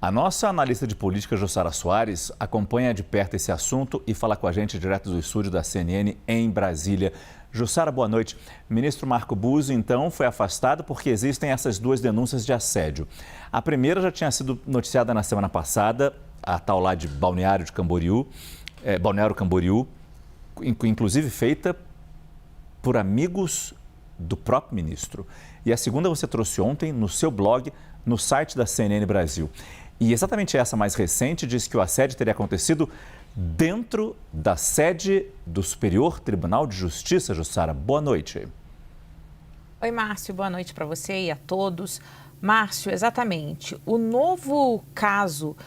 A nossa analista de política, Jussara Soares, acompanha de perto esse assunto e fala com a gente direto do estúdio da CNN em Brasília. Jussara, boa noite. O ministro Marco Buzzi, então, foi afastado porque existem essas duas denúncias de assédio. A primeira já tinha sido noticiada na semana passada, a tal lá de Balneário Camboriú, inclusive feita por amigos do próprio ministro. E a segunda você trouxe ontem no seu blog, no site da CNN Brasil. E exatamente essa mais recente diz que o assédio teria acontecido dentro da sede do Superior Tribunal de Justiça. Jussara, boa noite. Oi, Márcio, boa noite para você e a todos. Márcio, exatamente. O novo caso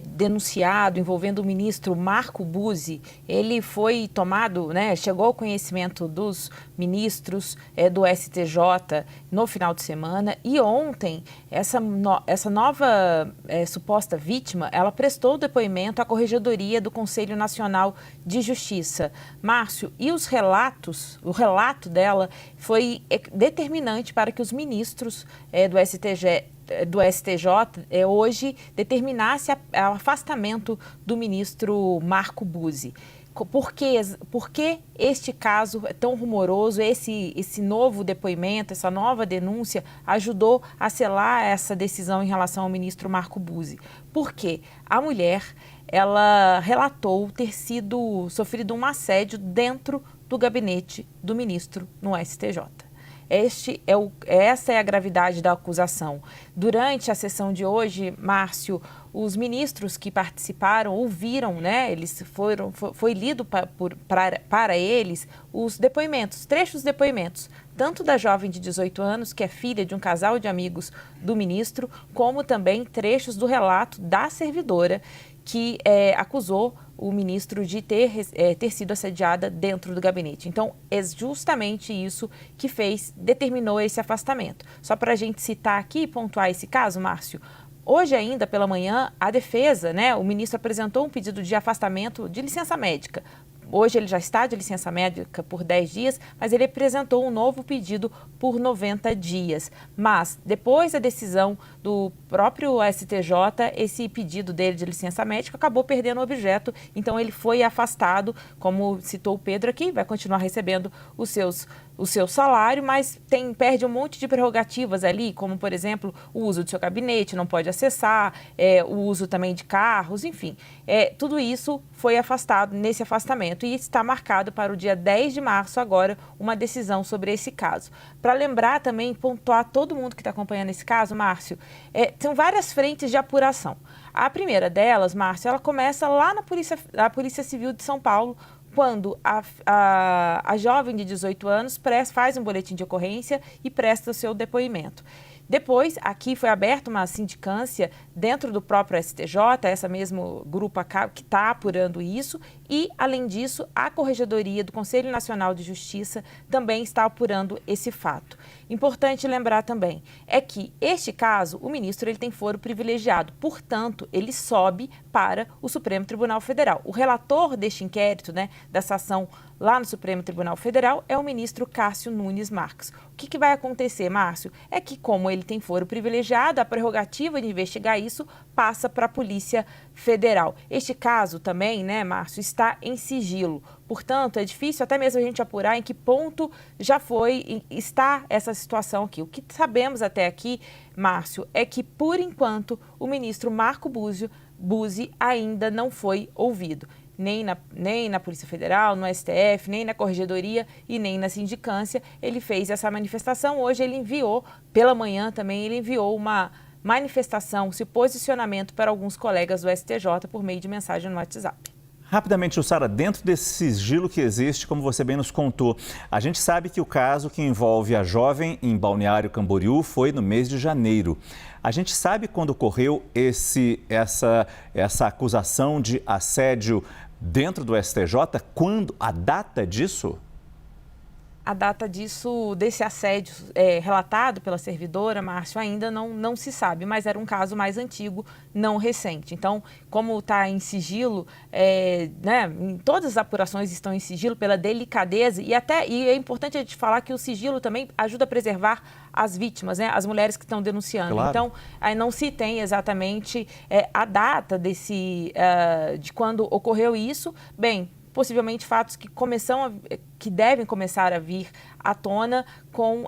denunciado envolvendo o ministro Marco Buzzi, ele foi tomado, chegou ao conhecimento dos ministros do STJ no final de semana e ontem essa nova suposta vítima, ela prestou depoimento à Corregedoria do Conselho Nacional de Justiça. Márcio, e o relato dela foi determinante para que os ministros do STJ hoje determinasse o afastamento do ministro Marco Buzzi. Por que este caso é tão rumoroso, esse novo depoimento, essa nova denúncia ajudou a selar essa decisão em relação ao ministro Marco Buzzi? Porque a mulher, ela relatou ter sofrido um assédio dentro do gabinete do ministro no STJ. Essa é a gravidade da acusação. Durante a sessão de hoje, Márcio, os ministros que participaram ouviram, foi lido para eles os depoimentos, trechos de depoimentos, tanto da jovem de 18 anos, que é filha de um casal de amigos do ministro, como também trechos do relato da servidora que acusou o ministro de ter sido assediada dentro do gabinete. Então, é justamente isso que determinou esse afastamento. Só para a gente citar aqui e pontuar esse caso, Márcio, hoje ainda pela manhã, a defesa, o ministro apresentou um pedido de afastamento de licença médica. Hoje ele já está de licença médica por 10 dias, mas ele apresentou um novo pedido por 90 dias. Mas, depois da decisão do próprio STJ, esse pedido dele de licença médica acabou perdendo o objeto, então ele foi afastado, como citou o Pedro aqui, vai continuar recebendo o seu salário, mas perde um monte de prerrogativas ali, como, por exemplo, o uso do seu gabinete, não pode acessar, o uso também de carros, enfim. Tudo isso foi afastado nesse afastamento e está marcado para o dia 10 de março agora uma decisão sobre esse caso. Para lembrar também, pontuar todo mundo que está acompanhando esse caso, Márcio, são várias frentes de apuração. A primeira delas, Márcio, ela começa lá na Polícia Civil de São Paulo, quando a jovem de 18 anos faz um boletim de ocorrência e presta o seu depoimento. Depois, aqui foi aberta uma sindicância dentro do próprio STJ, esse mesmo grupo que está apurando isso, e, além disso, a Corregedoria do Conselho Nacional de Justiça também está apurando esse fato. Importante lembrar também é que, este caso, o ministro ele tem foro privilegiado, portanto, ele sobe para o Supremo Tribunal Federal. O relator deste inquérito, dessa ação lá no Supremo Tribunal Federal, é o ministro Cássio Nunes Marques. O que vai acontecer, Márcio? É que, como ele tem foro privilegiado, a prerrogativa de investigar isso passa para a Polícia Federal. Este caso também, Márcio, está em sigilo. Portanto, é difícil até mesmo a gente apurar em que ponto está essa situação aqui. O que sabemos até aqui, Márcio, é que, por enquanto, o ministro Marco Buzzi ainda não foi ouvido. Nem na Polícia Federal, no STF, nem na Corregedoria e nem na sindicância. Ele fez essa manifestação. Hoje ele enviou, pela manhã também, ele enviou uma manifestação, esse posicionamento para alguns colegas do STJ por meio de mensagem no WhatsApp. Rapidamente, Jussara, dentro desse sigilo que existe, como você bem nos contou, a gente sabe que o caso que envolve a jovem em Balneário Camboriú foi no mês de janeiro. A gente sabe quando ocorreu essa acusação de assédio dentro do STJ? Quando? A data disso? A data desse assédio relatado pela servidora, Márcio, ainda não se sabe, mas era um caso mais antigo, não recente. Então, como está em sigilo, né, todas as apurações estão em sigilo pela delicadeza e é importante a gente falar que o sigilo também ajuda a preservar as vítimas, né, as mulheres que estão denunciando. Claro. Então, aí não se tem exatamente a data de quando ocorreu isso. Bem, possivelmente fatos que devem começar a vir à tona com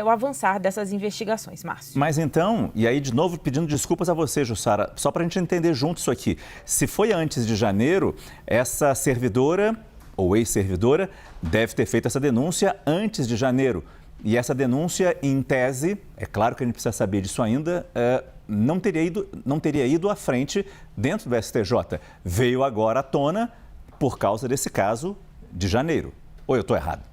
o avançar dessas investigações, Márcio. Mas então, e aí de novo pedindo desculpas a você, Jussara, só para a gente entender junto isso aqui. Se foi antes de janeiro, essa servidora ou ex-servidora deve ter feito essa denúncia antes de janeiro. E essa denúncia, em tese, é claro que a gente precisa saber disso ainda, não teria ido à frente dentro do STJ. Veio agora à tona por causa desse caso de janeiro. Ou eu estou errado?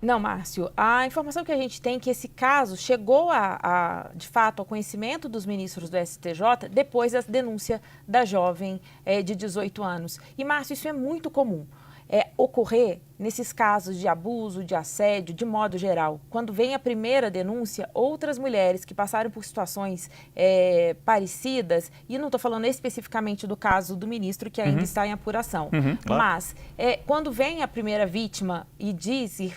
Não, Márcio. A informação que a gente tem é que esse caso chegou, de fato, ao conhecimento dos ministros do STJ depois da denúncia da jovem de 18 anos. E, Márcio, isso é muito comum. Ocorrer nesses casos de abuso, de assédio, de modo geral. Quando vem a primeira denúncia, outras mulheres que passaram por situações parecidas, e não estou falando especificamente do caso do ministro, que ainda está em apuração, claro. Mas quando vem a primeira vítima e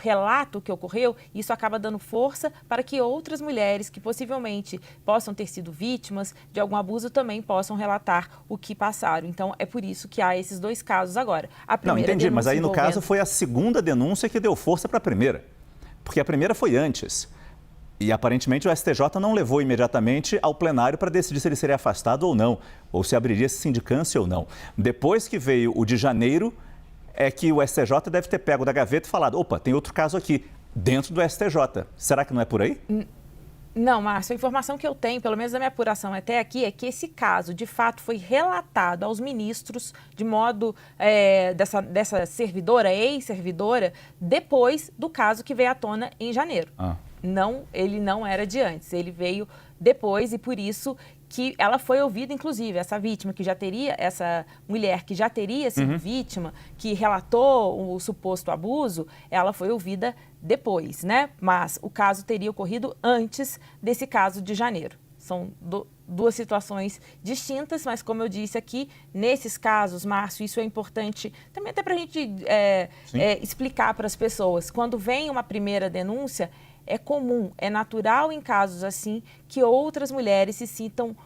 relata o que ocorreu, isso acaba dando força para que outras mulheres que possivelmente possam ter sido vítimas de algum abuso também possam relatar o que passaram. Então, é por isso que há esses dois casos agora. Não, entendi, mas aí no caso foi a segunda denúncia que deu força para a primeira, porque a primeira foi antes. E aparentemente o STJ não levou imediatamente ao plenário para decidir se ele seria afastado ou não, ou se abriria sindicância ou não. Depois que veio o de janeiro, é que o STJ deve ter pego da gaveta e falado, opa, tem outro caso aqui, dentro do STJ. Será que não é por aí? Não, Márcio, a informação que eu tenho, pelo menos a minha apuração até aqui, é que esse caso, de fato, foi relatado aos ministros de modo dessa servidora, ex-servidora, depois do caso que veio à tona em janeiro. Não, ele não era de antes, ele veio depois e por isso que ela foi ouvida, inclusive, essa mulher que já teria sido vítima, que relatou o suposto abuso, ela foi ouvida depois, né? Mas o caso teria ocorrido antes desse caso de janeiro. São duas situações distintas, mas como eu disse aqui, nesses casos, Márcio, isso é importante também até para a gente explicar para as pessoas. Quando vem uma primeira denúncia, é comum, é natural em casos assim que outras mulheres se sintam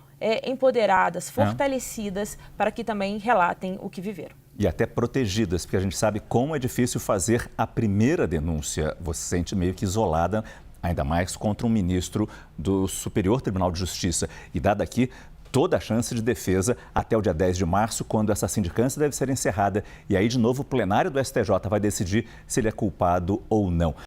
empoderadas, fortalecidas para que também relatem o que viveram. E até protegidas, porque a gente sabe como é difícil fazer a primeira denúncia. Você se sente meio que isolada, ainda mais contra um ministro do Superior Tribunal de Justiça. E dada aqui toda a chance de defesa até o dia 10 de março, quando essa sindicância deve ser encerrada. E aí, de novo, o plenário do STJ vai decidir se ele é culpado ou não.